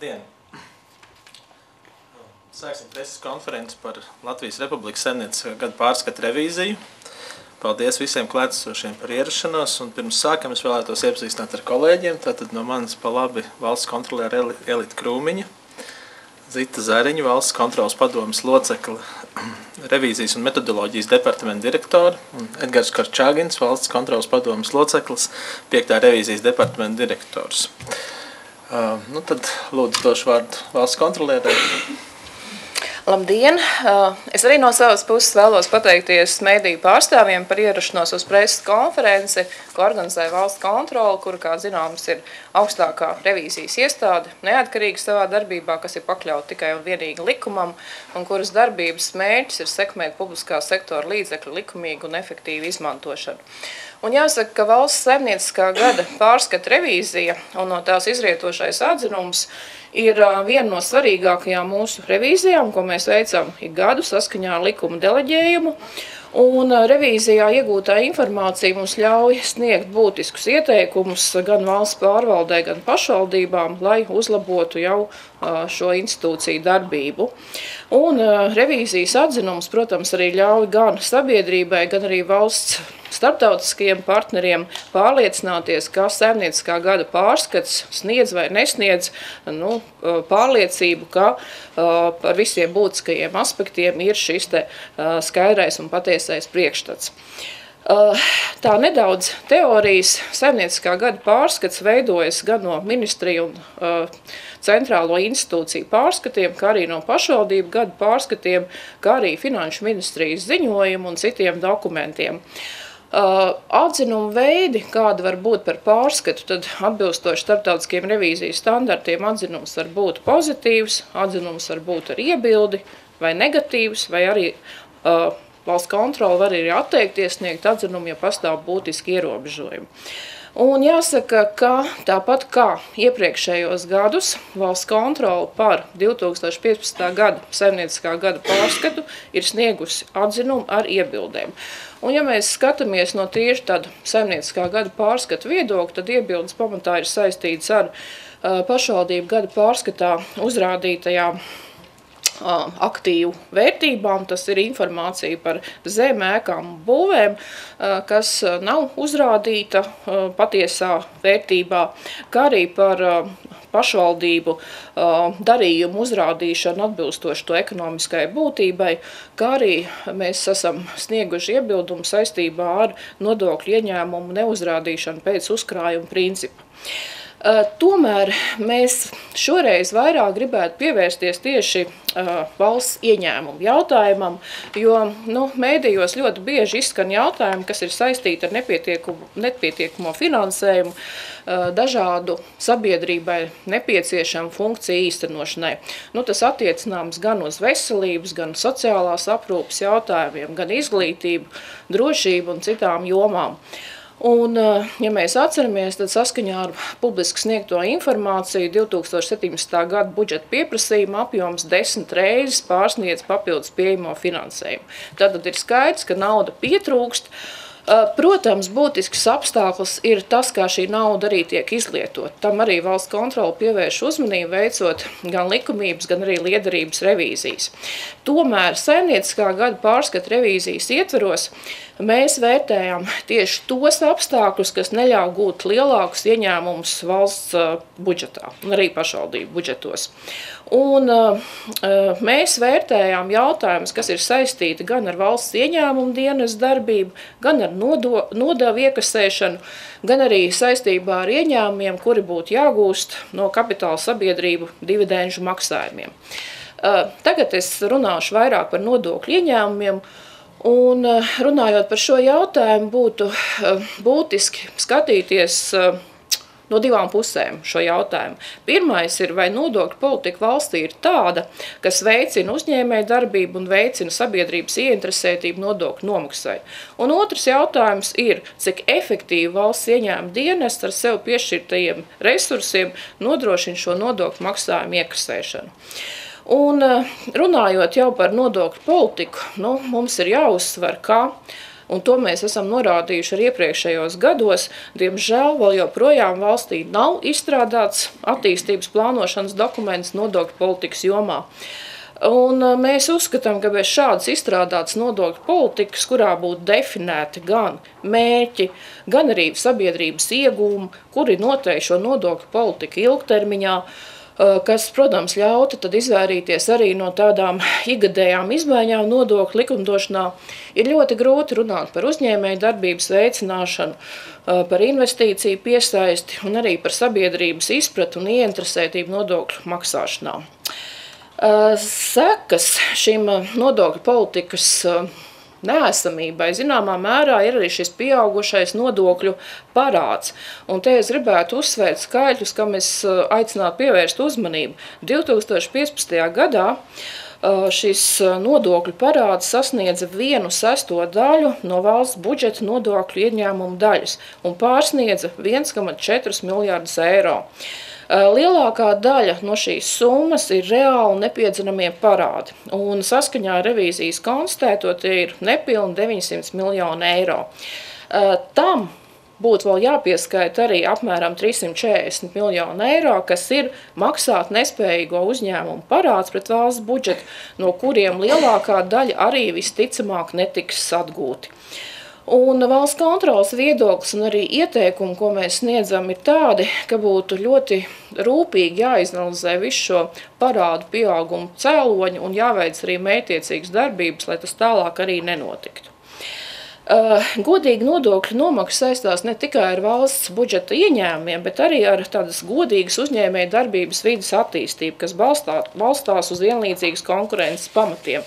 Labdien! Sāksim preses konferenci par Latvijas Republikas saimnieciskā gada pārskata revīziju. Paldies visiem klātesošiem par ierašanos, un pirms sākam es vēlētos iepazīstināt ar kolēģiem. Tātad no manis pa labi valsts kontrolēra Elita Krūmiņa, Zita Zariņa, valsts kontrolas padomes locekle, revīzijas un metodoloģijas departamenta direktora, un Edgars Karčāgins, valsts kontrolas padomes loceklis, 5. revīzijas departamenta direktors. Tad lūdzu došu vārdu valsts kontrolērai. Labdien! Es arī no savas puses vēlos pateikties mediju pārstāvjiem par ierašanos uz preses konferenci, ko organizē valsts kontrole, kura, kā zināms, ir augstākā revīzijas iestāde, neatkarīga savā darbībā, kas ir pakļauta tikai un vienīgi likumam, un kuras darbības mērķis ir sekmēt publiskā sektora līdzekļu likumīgu un efektīvu izmantošanu. Un jāsaka, ka valsts saimnieciskā gada pārskata revīzija un no tās izrietošais atzinums ir viena no svarīgākajām mūsu revīzijām, ko mēs veicam ik gadu saskaņā ar likuma deleģējumu. Un revīzijā iegūtā informācija mums ļauj sniegt būtiskus ieteikumus gan valsts pārvaldē, gan pašvaldībām, lai uzlabotu jau šo institūciju darbību. Un revīzijas atzinums, protams, arī ļauj gan sabiedrībai, gan arī valsts starptautiskajiem partneriem pārliecināties, ka saimnieciskā gada pārskats sniedz vai nesniedz pārliecību, ka par visiem būtiskajiem aspektiem ir šis te skaidrais un patiesais priekšstats. Tā nedaudz teorijas saimnieciskā gada pārskats veidojas gan no ministriju un centrālo institūciju pārskatiem, kā arī no pašvaldību gada pārskatiem, kā arī finanšu ministrijas ziņojumu un citiem dokumentiem. Atzinumu veidi, kāda var būt par pārskatu, tad atbilstoši starptautiskiem revīzijas standartiem atzinums var būt pozitīvs, atzinums var būt ar iebildi vai negatīvs, vai arī valsts kontrole var arī atteikties sniegt atzinumu, ja pastāv būtiski ierobežojumi. Un jāsaka, ka tāpat kā iepriekšējos gadus valsts kontrole par 2015. gada saimnieciskā gada pārskatu ir sniegusi atzinumu ar iebildēm. Un ja mēs skatāmies no tīri tāda saimnieciskā gada pārskata viedokļa, tad iebildes pamatā ir saistīts ar pašvaldību gada pārskatā uzrādītajām aktīvu vērtībām, tas ir informācija par zemi, ēkām un būvēm, kas nav uzrādīta patiesā vērtībā, kā arī par pašvaldību darījumu uzrādīšanu atbilstoši to ekonomiskai būtībai, kā arī mēs esam snieguši iebildumu saistībā ar nodokļu ieņēmumu neuzrādīšanu pēc uzkrājuma principa. Tomēr mēs šoreiz vairāk gribētu pievērsties tieši valsts ieņēmumu jautājumam, jo mēdījos ļoti bieži izskan jautājumi, kas ir saistīti ar nepietiekamo finansējumu dažādu sabiedrībai nepieciešamu funkciju īstenošanai. Tas attiecināms gan uz veselības, gan sociālās aprūpes jautājumiem, gan izglītību, drošību un citām jomām. Un, ja mēs atceramies, tad saskaņā ar publiski sniegto informāciju 2017. gada budžeta pieprasījuma apjoms 10 reizes pārsniedz papildus pieejamo finansējumu. Tātad ir skaidrs, ka nauda pietrūkst. Protams, būtisks apstākļus ir tas, kā šī nauda arī tiek izlietot. Tam arī valsts kontrole pievērš uzmanību, veicot gan likumības, gan arī liederības revīzijas. Tomēr saimnieciskā gada pārskata revīzijas ietveros mēs vērtējam tieši tos apstākļus, kas neļauj gūt lielākus ieņēmumus valsts budžetā un arī pašvaldību budžetos. Un mēs vērtējām jautājumus, kas ir saistīti gan ar valsts ieņēmumu dienas darbību, gan ar nodevu iekasēšanu, gan arī saistībā ar ieņēmumiem, kuri būtu jāgūst no kapitāla sabiedrību dividendžu maksājumiem. Tagad es runāšu vairāk par nodokļu ieņēmumiem, un runājot par šo jautājumu būtu būtiski skatīties no divām pusēm šo jautājumu. Pirmais ir, vai nodokļu politika valstī ir tāda, kas veicina uzņēmēju darbību un veicina sabiedrības ieinteresētību nodokļu nomaksai. Un otrs jautājums ir, cik efektīvi valsts ieņēmuma dienests ar sev piešķirtajiem resursiem nodrošina šo nodokļu maksājumu iekasēšanu. Un runājot jau par nodokļu politiku, mums ir jāuzsver, ka Un to mēs esam norādījuši arī iepriekšējos gados. Diemžēl vēl joprojām valstī nav izstrādāts attīstības plānošanas dokuments nodokļu politikas jomā. Un mēs uzskatām, ka bez šādas izstrādātas nodokļu politikas, kurā būtu definēti gan mērķi, gan arī sabiedrības iegūmi, kuri noteikti šo nodokļu politiku ilgtermiņā, kas, protams, ļautu tad izvairīties arī no tādām ikgadējām izmaiņām nodokļu likumdošanā, ir ļoti grūti runāt par uzņēmēju darbības veicināšanu, par investīciju piesaisti un arī par sabiedrības izpratu un ieinteresētību nodokļu maksāšanā. Sekas šim nodokļu politikas neesamībai zināmā mērā ir arī šis pieaugušais nodokļu parāds. Un te es gribētu uzsvērt skaitļus, kam es aicinātu pievērst uzmanību. 2015. gadā šis nodokļu parāds sasniedza 1/6 daļu no valsts budžeta nodokļu ieņēmumu daļas un pārsniedza 1,4 miljardus eiro. Lielākā daļa no šīs summas ir reāli nepiedzenamie parādi, un saskaņā ar revīzijas konstatēto tie ir nepilni 900 miljoni eiro. Tam būtu vēl jāpieskaita arī apmēram 340 miljoni eiro, kas ir maksāt nespējīgo uzņēmumu parāds pret valsts budžetu, no kuriem lielākā daļa arī visticamāk netiks atgūti. Un valsts kontroles viedoklis un arī ieteikumi, ko mēs sniedzam, ir tādi, ka būtu ļoti rūpīgi jāizanalizē visu šo parādu pieaugumu cēloņu un jāveic arī mērķtiecīgas darbības, lai tas tālāk arī nenotiktu. Godīgi nodokļu nomaksa saistās ne tikai ar valsts budžeta ieņēmumiem, bet arī ar tādas godīgas uzņēmēju darbības vides attīstību, kas balstās uz vienlīdzīgas konkurences pamatiem.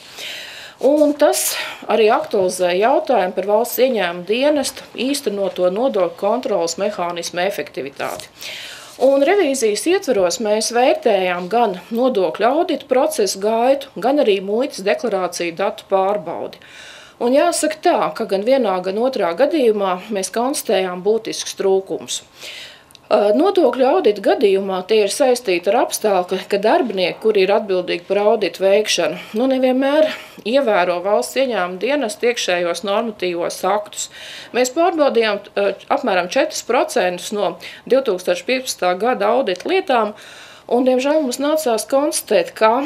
Un tas arī aktualizē jautājumu par valsts ieņēmumu dienestu īstenoto nodokļu kontrolas mehānismu efektivitāti. Un revīzijas ietvaros mēs vērtējām gan nodokļu auditu procesu gaitu, gan arī muitas deklarāciju datu pārbaudi. Un jāsaka tā, ka gan vienā, gan otrā gadījumā mēs konstatējām būtiskus trūkumus. Nodokļu audita gadījumā tie ir saistīti ar apstākli, ka darbinieki, kuri ir atbildīgi par auditu veikšanu, nevienmēr ievēro valsts ieņēmuma dienesta iekšējos normatīvos aktus. Mēs pārbaudījām apmēram 4% no 2015. gada audita lietām, un, diemžēl, mums nācās konstatēt, ka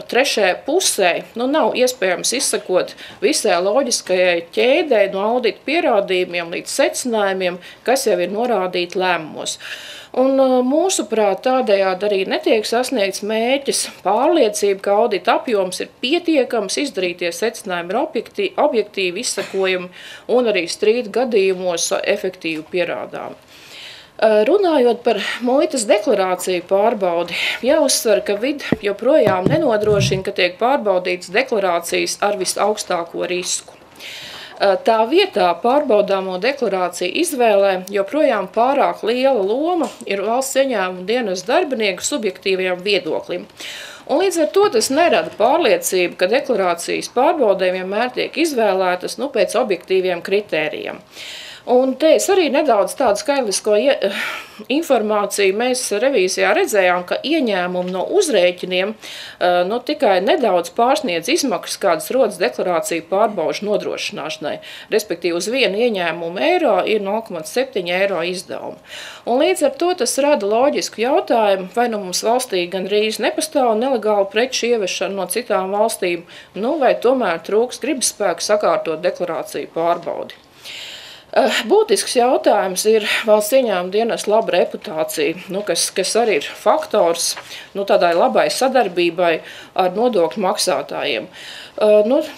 trešajai pusē nav iespējams izsekot visai loģiskajai ķēdei no audita pierādījumiem līdz secinājumiem, kas jau ir norādīti lēmumos. Un mūsuprāt, tādējādi arī netiek sasniegts mērķis pārliecība, ka audita apjoms ir pietiekams, izdarītie secinājumi ir objektīvi izsekojami un arī strīdu gadījumos efektīvi pierādāmi. Runājot par muitas deklarāciju pārbaudi, jāuzsver, ka vide joprojām nenodrošina, ka tiek pārbaudītas deklarācijas ar visaugstāko risku. Tā vietā pārbaudāmo deklarāciju izvēlē joprojām pārāk liela loma ir valsts ieņēmuma dienesta darbinieku subjektīvajam viedoklim. Un līdz ar to tas nerada pārliecību, ka deklarācijas pārbaudē vienmēr tiek izvēlētas pēc objektīviem kritērijiem. Un te es arī nedaudz tādu skaitlisko informāciju mēs revīzijā redzējām, ka ieņēmumi no uzrēķiniem tikai nedaudz pārsniedz izmaksas, kādas rodas deklarāciju pārbaužu nodrošināšanai. Respektīvi, uz vienu ieņēmumu eiro ir 0,7 eiro izdevumi. Un līdz ar to tas rada loģisku jautājumu, vai mums valstī gandrīz nepastāv nelegālu preču ievešanu no citām valstīm, vai tomēr trūks gribasspēku sakārtot deklarāciju pārbaudi. Būtisks jautājums ir valsts ieņēmuma dienesta laba reputācija, kas arī ir faktors tādai labai sadarbībai ar nodokļu maksātājiem.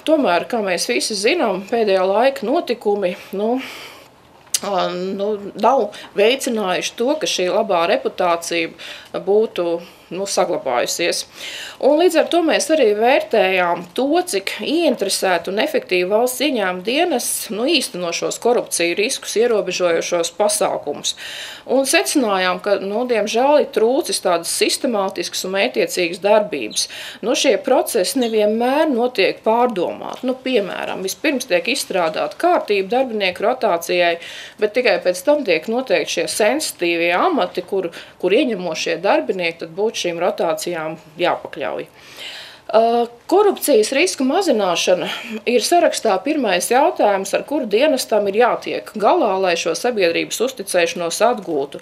Tomēr, kā mēs visi zinām, pēdējā laika notikumi nav veicinājuši to, ka šī labā reputācija būtu saglabājusies. Un līdz ar to mēs arī vērtējām to, cik ieinteresēti un efektīvi valsts ieņēmuma dienests īsteno šos korupciju riskus ierobežojošos pasākumus. Un secinājām, ka, diemžēl, ir trūcis tādas sistemātiskas un mērķtiecīgas darbības. Šie procesi nevienmēr notiek pārdomāt. Piemēram, vispirms tiek izstrādāta kārtība darbinieku rotācijai, bet tikai pēc tam tiek noteikti šie sensitīvie amati, kur ieņemošie darbinieki tad būtu šīm rotācijām jāpakļauj. Korupcijas risku mazināšana ir sarakstā pirmais jautājums, ar kuru dienestam ir jātiek galā, lai šo sabiedrības uzticēšanos atgūtu.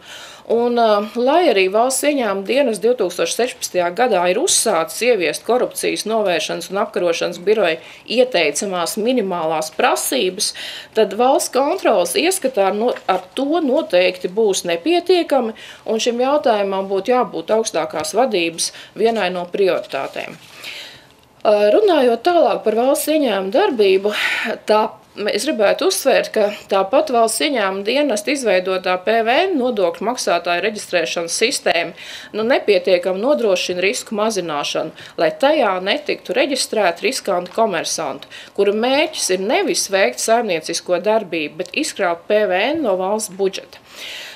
Un, lai arī valsts ieņēmuma dienas 2016. gadā ir uzsācis ieviest korupcijas novēršanas un apkarošanas biroja ieteicamās minimālās prasības, tad valsts kontroles ieskatā ar to noteikti būs nepietiekami, un šim jautājumam būtu jābūt augstākās vadības vienai no prioritātēm. Runājot tālāk par valsts ieņēmuma darbību, es gribētu uzsvērt, ka tāpat valsts ieņēmuma dienesta izveidotā PVN nodokļu maksātāju reģistrēšanas sistēma nepietiekami nodrošina risku mazināšanu, lai tajā netiktu reģistrēti riskanti komersanti, kuru mērķis ir nevis veikt saimniecisko darbību, bet izkrāt PVN no valsts budžeta.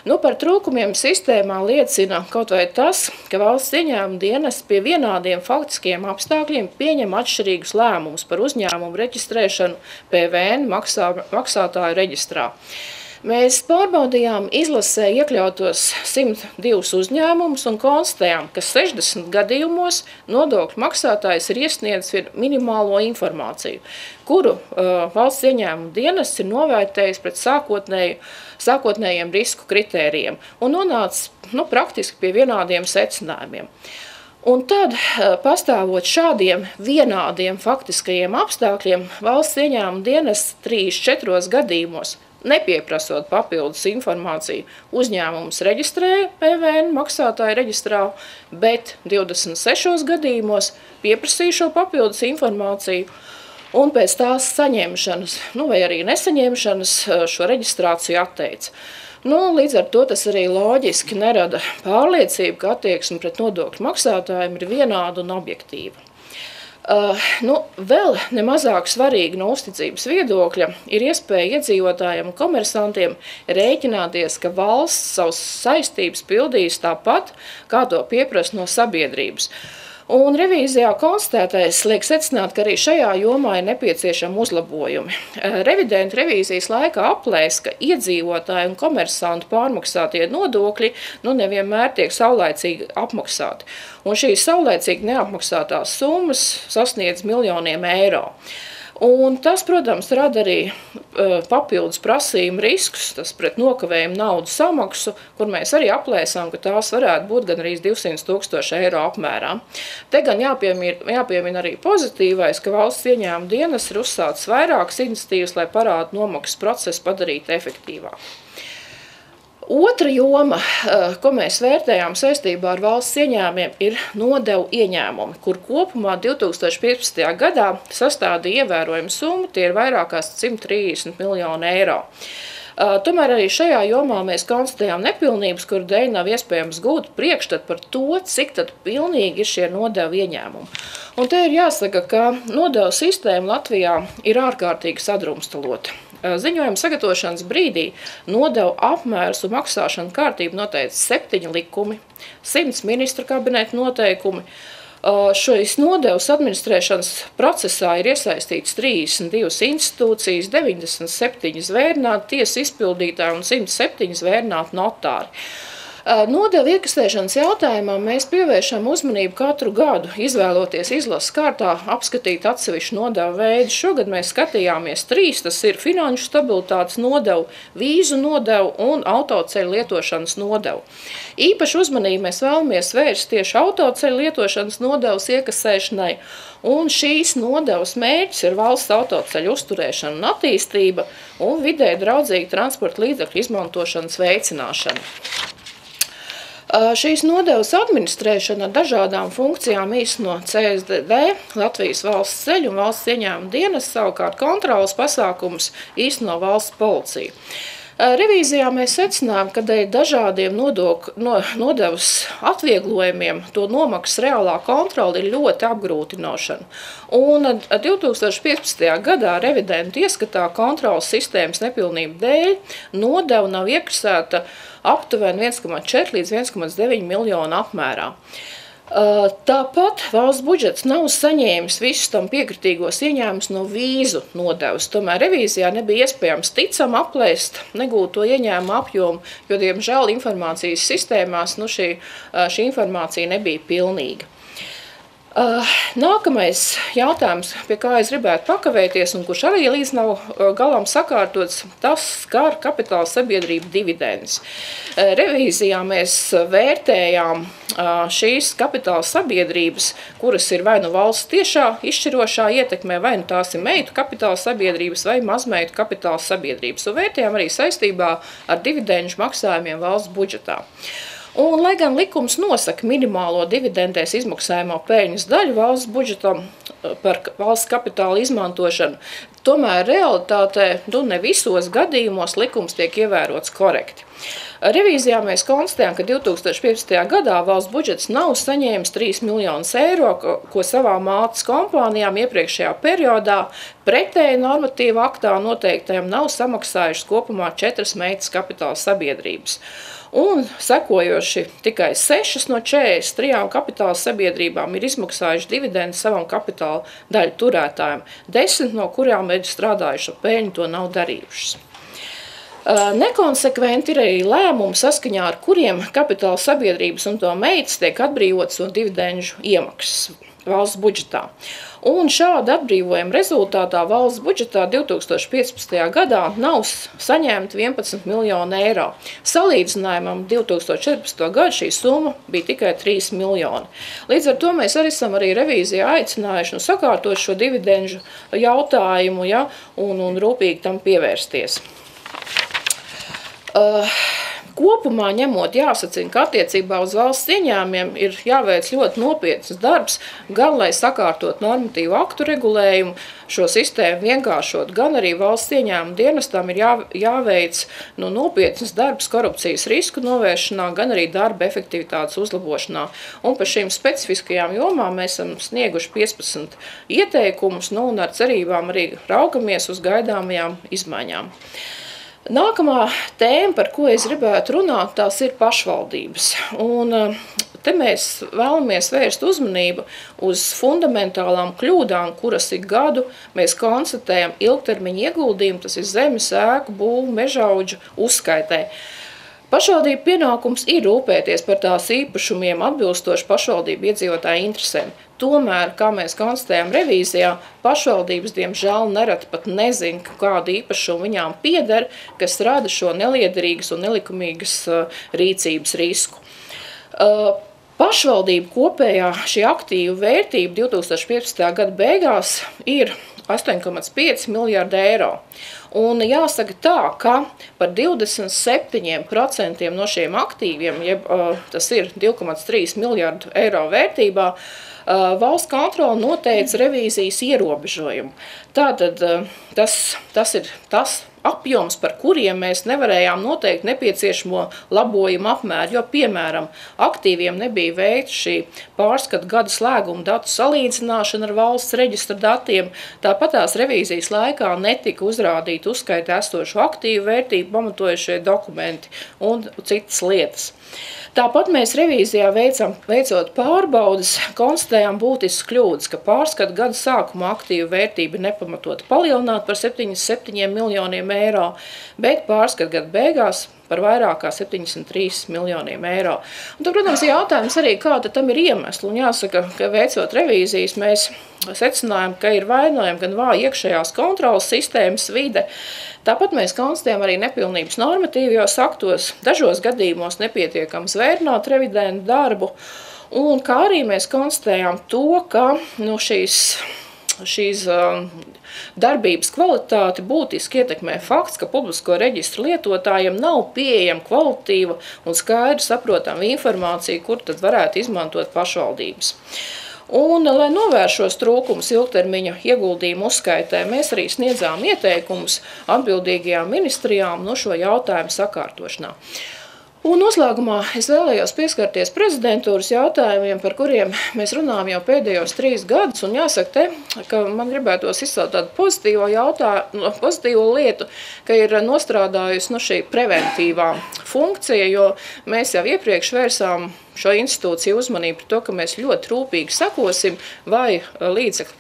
Par trūkumiem sistēmā liecina kaut vai tas, ka valsts ieņēmuma dienests pie vienādiem faktiskiem apstākļiem pieņem atšķirīgus lēmumus par uzņēmumu reģistrēšanu PVN maksātāju reģistrā. Mēs pārbaudījām izlasē iekļautos 102 uzņēmumus un konstatējām, ka 60 gadījumos nodokļu maksātājs ir iesniedzis minimālo informāciju, kuru valsts ieņēmuma dienests ir novērtējis pret sākotnējiem risku kritērijiem un nonācis praktiski pie vienādiem secinājumiem. Un tad, pastāvot šādiem vienādiem faktiskajiem apstākļiem, valsts ieņēmuma dienests 3–4 gadījumos, nepieprasot papildus informāciju, uzņēmums reģistrēja PVN maksātāju reģistrā, bet 26 gadījumos pieprasīja šo papildus informāciju un pēc tās saņemšanas, vai arī nesaņemšanas šo reģistrāciju atteica. Līdz ar to tas arī loģiski nerada pārliecību, ka attieksme pret nodokļu maksātājiem ir vienāda un objektīva. Vēl nemazāk svarīgi no uzticības viedokļa ir iespēja iedzīvotājiem un komersantiem rēķināties, ka valsts savas saistības pildīs tāpat, kā to pieprasa no sabiedrības. Un revīzijā konstatētais liek secināt, ka arī šajā jomā ir nepieciešami uzlabojumi. Revidenti revīzijas laikā aplēs, ka iedzīvotāji un komersantu pārmaksātie nodokļi nevienmēr tiek saulaicīgi apmaksāti. Un šīs saulaicīgi neapmaksātās summas sasniedz miljoniem eiro. Un tas, protams, rada arī papildus prasījumu riskus, tas pret nokavējumu naudu samaksu, kur mēs arī aplēsām, ka tās varētu būt gan arī 200 000 eiro apmērā. Te gan jāpiemina arī pozitīvais, ka valsts ieņēmuma dienas ir uzsācis vairākas iniciatīvas, lai parādu nomaksas procesu padarītu efektīvāku. Otra joma, ko mēs vērtējām saistībā ar valsts ieņēmumiem, ir nodevu ieņēmumi, kur kopumā 2015. gadā sastādīja ievērojumu summu, tie ir vairāk kā 130 miljoni eiro. Tomēr arī šajā jomā mēs konstatējām nepilnības, kuru dēļ nav iespējams gūt priekšstatu par to, cik tad pilnīgi ir šie nodevu ieņēmumi. Un te ir jāsaka, ka nodevu sistēma Latvijā ir ārkārtīgi sadrumstalota. Ziņojuma sagatavošanas brīdī nodevu apmērus un maksāšanu kārtību noteica 7 likumi, 100 ministru kabineta noteikumi. Šīs nodevas administrēšanas procesā ir iesaistīts 32 institūcijas, 97 zvērnāti tiesu izpildītāji un 107 zvērnāti notāri. Nodevu iekasēšanas jautājumā mēs pievēršam uzmanību katru gadu, izvēloties izlases kārtā apskatīt atsevišķu nodevu veidu. Šogad mēs skatījāmies 3, tas ir finanšu stabilitātes nodevu, vīzu nodevu un autoceļu lietošanas nodevu. Īpaši uzmanību mēs vēlamies vērst tieši autoceļu lietošanas nodevas iekasēšanai, un šīs nodevas mērķis ir valsts autoceļu uzturēšana un attīstība un vidē draudzīga transporta līdzekļu izmantošanas veicināšana. Šīs nodevas administrēšana ar dažādām funkcijām īsteno CSDD, Latvijas valsts ceļu un valsts ieņēmuma dienas, savukārt kontroles pasākumus īsteno valsts policija. Revīzijā mēs secinājām, ka dēļ dažādiem nodevas atvieglojumiem to nomaksas reālā kontrole ir ļoti apgrūtinošana. Un 2015. gadā revidenta ieskatā kontroles sistēmas nepilnību dēļ nodeva nav iekasēta aptuveni 1,4 līdz 1,9 miljonu apmērā. Tāpat valsts budžets nav saņēmis visus tam piekritīgos ieņēmumus no vīzu nodevas. Tomēr revīzijā nebija iespējams ticam aplēst negūto ieņēmumu apjomu, jo, diemžēl, informācijas sistēmās šī informācija nebija pilnīga. Nākamais jautājums, pie kā es gribētu pakavēties un kurš arī līdz nav galam sakārtots, tas skar kapitāla sabiedrību dividendes. Revīzijā mēs vērtējām šīs kapitāla sabiedrības, kuras ir vai nu valsts tiešā izšķirošā ietekmē, vai nu tās ir meitu kapitāla sabiedrības vai mazmeitu kapitāla sabiedrības. Un vērtējām arī saistībā ar dividendžu maksājumiem valsts budžetā. Un, lai gan likums nosaka minimālo dividendēs izmaksājamo peļņas daļu valsts budžetam par valsts kapitāla izmantošanu, tomēr realitātē ne visos gadījumos likums tiek ievērots korekti. Revīzijā mēs konstatējam, ka 2015. gadā valsts budžets nav saņēmis 3 miljonus eiro, ko savā mātes kompānijām iepriekšējā periodā pretēji normatīva aktā noteiktajam nav samaksājušas kopumā 4 meitas kapitāla sabiedrības. Un sekojoši tikai 6 no 43 kapitāla sabiedrībām ir izmaksājuši dividendu savam kapitāla daļu turētājiem, 10 no kurām ir strādājuši ar peļņu to nav darījušas. Nekonsekventi ir arī lēmumi, saskaņā ar kuriem kapitāla sabiedrības un to meitas tiek atbrīvotas no dividendžu iemaksas valsts budžetā. Un šāda atbrīvojuma rezultātā valsts budžetā 2015. gadā nav saņemta 11 miljoni eiro. Salīdzinājumam 2014. gadu šī summa bija tikai 3 miljoni. Līdz ar to mēs arī esam revīzijā aicinājuši sakārtot šo dividendžu jautājumu, un rūpīgi tam pievērsties. Kopumā ņemot jāsacina, ka attiecībā uz valsts ieņēmumiem ir jāveic ļoti nopietns darbs, gan lai sakārtot normatīvu aktu regulējumu, šo sistēmu vienkāršot, gan arī valsts ieņēmumu dienestam ir jāveic nopietns darbs korupcijas risku novēršanā, gan arī darba efektivitātes uzlabošanā. Un par šīm specifiskajām jomām mēs esam snieguši 15 ieteikumus, un ar cerībām arī raugamies uz gaidāmajām izmaiņām. Nākamā tēma, par ko es gribētu runāt, tās ir pašvaldības. Un te mēs vēlamies vērst uzmanību uz fundamentālām kļūdām, kuras ik gadu mēs konstatējam ilgtermiņa ieguldījumu, tas ir zemes, ēku, būvu, mežaudžu uzskaitē. Pašvaldību pienākums ir rūpēties par tās īpašumiem atbilstoši pašvaldību iedzīvotāju interesēm. Tomēr, kā mēs konstatējam revīzijā, pašvaldības diemžēl nereti pat nezina, kādu īpašumu viņām pieder, kas rada šo neliederīgas un nelikumīgas rīcības risku. Pašvaldību kopējā šī aktīvu vērtība 2015. gada beigās ir 8,5 miljardi eiro. Un jāsaka tā, ka par 27% no šiem aktīviem, tas ir 2,3 miljardu eiro vērtībā, valsts kontrole noteica revīzijas ierobežojumu. Tātad tas ir tas apjoms, par kuriem mēs nevarējām noteikt nepieciešamo labojumu apmēru, jo, piemēram, aktīviem nebija veikta šī pārskata gada slēguma datu salīdzināšana ar valsts reģistra datiem, tāpat tās revīzijas laikā netika uzrādīti uzskaitē esošo aktīvu vērtību pamatojušie dokumenti un citas lietas. Tāpat mēs revīzijā veicot pārbaudes, konstatējām būtiskas kļūdas, ka pārskata gada sākumā aktīvu vērtība ir nepamatoti palielināta par 77 miljoniem eiro, bet pārskata gada beigās par vairāk kā 73 miljoniem eiro. Un tad, protams, jautājums arī, kāda tam ir iemesli. Un jāsaka, ka veicot revīzijas, mēs secinājām, ka ir vainojama gan vāja iekšējās kontrolas sistēmas vide. Tāpat mēs konstatējam arī nepilnības normatīvajos aktos, dažos gadījumos nepietiekams vērtināt revidentu darbu, un kā arī mēs konstatējam to, ka šīs darbības kvalitāti būtiski ietekmē fakts, ka publisko reģistru lietotājiem nav pieejama kvalitatīva un skaidri saprotama informācija, kur tad varētu izmantot pašvaldības. Un, lai novērst šos trūkumus ilgtermiņa ieguldījumu uzskaitē, mēs arī sniedzām ieteikumus atbildīgajām ministrijām šo jautājumu sakārtošanā. Un noslēgumā es vēlējos pieskarties prezidentūras jautājumiem, par kuriem mēs runājam jau pēdējos 3 gadus, un jāsaka ka man gribētos izcelt tādu pozitīvo lietu, ka ir nostrādājusi šī preventīvā funkcija, jo mēs jau iepriekš vērsām šo institūciju uzmanību par to, ka mēs ļoti rūpīgi sakosim, vai līdzekļu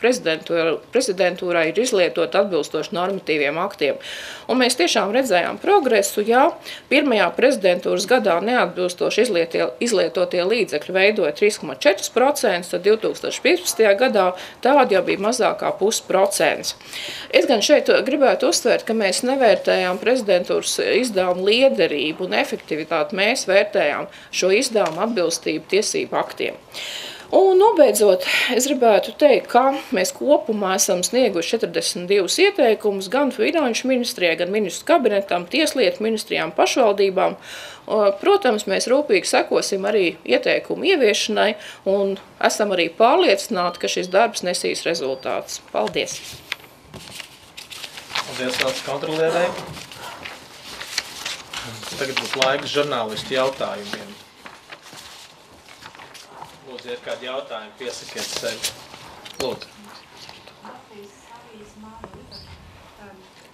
prezidentūrai ir izlietot atbilstoši normatīviem aktiem. Un mēs tiešām redzējām progresu, ja pirmajā prezidentūras gadā neatbilstoši izlietotie līdzekļi veidoja 3,4%, tad 2015. gadā tādi jau bija mazākā 0,5%. Es gan šeit gribētu uzsvērt, ka mēs nevērtējām prezidentūras izdevumu liederību un efektivitāti, mēs vērtējām šo izdevumu atbilstību tiesību aktiem. Un nobeidzot, es gribētu teikt, ka mēs kopumā esam snieguši 42 ieteikumus gan Finanšu ministrijai, gan ministru kabinetam, Tieslietu ministrijām, pašvaldībām. Protams, mēs rūpīgi sekosim arī ieteikumu ieviešanai un esam arī pārliecināti, ka šis darbs nesīs rezultātus. Paldies! Paldies valsts kontrolierei. Tagad būs laiks žurnālistu jautājumiem. Lūdzu, ja ir kādi jautājumi, piesakiet sevi. Lūdzu.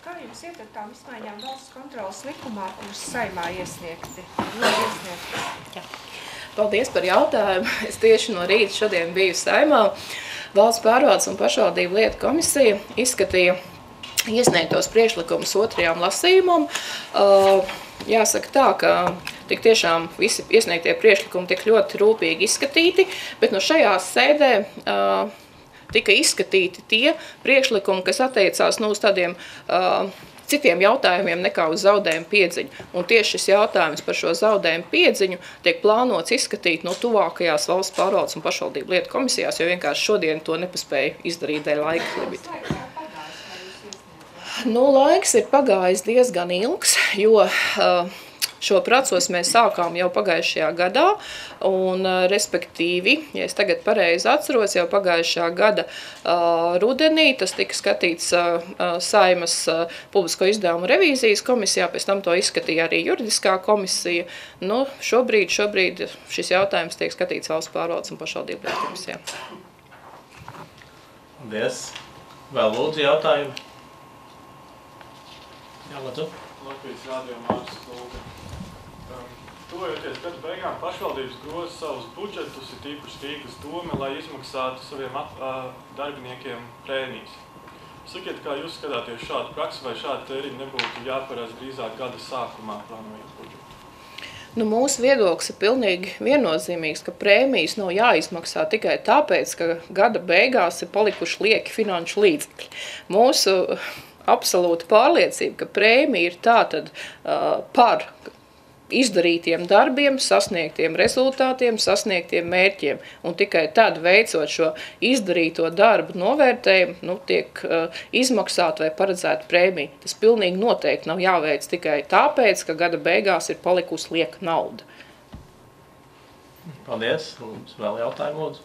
Kā jums iet ar tām izmaiņām valsts kontrolas likumā, kuras Saeimā iesniegti? Paldies par jautājumu. Es tieši no rīta šodien biju Saeimā. Valsts pārvaldes un pašvaldību lietu komisija izskatīja iesniegtos priekšlikumus otrajām lasījumam. Jāsaka tā, ka tik tiešām visi iesniegtie priekšlikumi tiek ļoti rūpīgi izskatīti, bet no šajās sēdē tika izskatīti tie priekšlikumi, kas attiecās uz tādiem citiem jautājumiem nekā uz zaudējumu piedziņu. Un tieši šis jautājums par šo zaudējumu piedziņu tiek plānots izskatīt no tuvākajās valsts pārvaldes un pašvaldību lietu komisijās, jo vienkārši šodien to nepaspēja izdarīt dēļ laika limita. Laiks ir pagājis diezgan ilgs, jo šo procesu mēs sākām jau pagājušajā gadā, un respektīvi, ja es tagad pareizi atceros, jau pagājušā gada rudenī tas tika skatīts Saeimas publisko izdevumu revīzijas komisijā, pēc tam to izskatīja arī juridiskā komisija. Šobrīd šis jautājums tiek skatīts valsts pārvaldes un pašvaldību lietu komisijā. Paldies. Vēl lūdzu jautājumu? Jā, lūdzu. Latvijas radio Mārs Lūga. Tuvojoties gada beigām, pašvaldības groza savus budžetus, ir tīpaši Rīgas doma, lai izmaksātu saviem darbiniekiem prēmijas. Sakiet, kā jūs skatāties šādu praksi, vai šādi tēriņi nebūtu jāparedz drīzāk gada sākumā plānojot budžetu? Mūsu viedoklis ir pilnīgi viennozīmīgs, ka prēmijas nav jāizmaksā tikai tāpēc, ka gada beigās ir palikuši lieki finanšu līdzekļi. Mūsu absolūta pārliecība, ka prēmija ir tātad par izdarītiem darbiem, sasniegtiem rezultātiem, sasniegtiem mērķiem. Un tikai tad, veicot šo izdarīto darbu novērtējumu, tiek izmaksāta vai paredzēta prēmija. Tas pilnīgi noteikti nav jāveic tikai tāpēc, ka gada beigās ir palikusi lieka nauda. Paldies. Lūdzu, vēl jautājumu, lūdzu.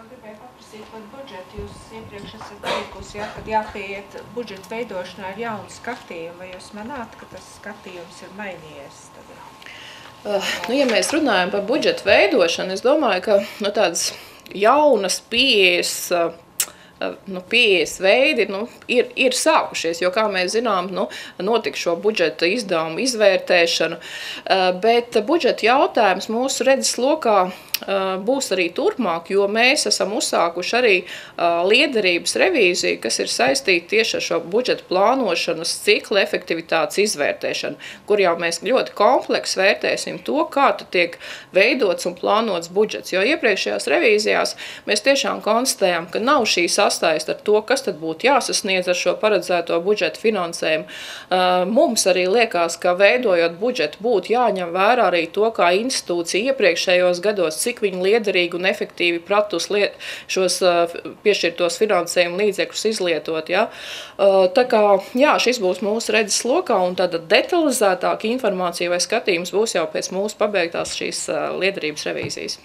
Gribēju paprasīt par budžetu. Jūs iepriekš esat teikusi, kad jāpieiet budžeta veidošanā ar jaunu skatījumu, vai jūs manāt, ka tas skatījums ir mainījies tagad? Ja mēs runājam par budžeta veidošanu, es domāju, ka tādas jaunas pieejas veidi ir sākušies, jo, kā mēs zinām, notika šo budžeta izdevumu izvērtēšanu, bet budžeta jautājums mūsu redzes lokā būs arī turpmāk, jo mēs esam uzsākuši arī liederības revīziju, kas ir saistīta tieši ar šo budžeta plānošanas cikla efektivitātes izvērtēšanu, kur jau mēs ļoti kompleksi vērtēsim to, kā tiek veidots un plānots budžets. Jo iepriekšējās revīzijās mēs tiešām konstatējām, ka nav šī sastaist ar to, kas tad būtu jāsasniedz ar šo paredzēto budžeta finansējumu. Mums arī liekas, ka veidojot budžetu būtu jāņem vērā arī to, kā institūcija iepriekšējos gados, cik viņi liederīgi un efektīvi pratus šos piešķirtos finansējumu līdzekļus izlietot. Ja? Tā kā, šis būs mūsu redzes lokā, un tāda detalizētāka informācija vai skatījums būs jau pēc mūsu pabeigtās šīs liederības revīzijas.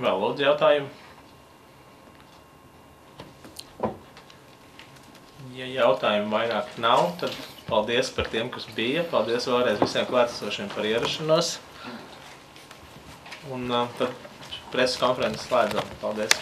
Vēl lūdzu jautājumu? Ja jautājumu vairāk nav, tad paldies par tiem, kas bija. Paldies vēlreiz visiem klātesošiem par ierašanos. Un tad preses konferences slēdzam. Paldies!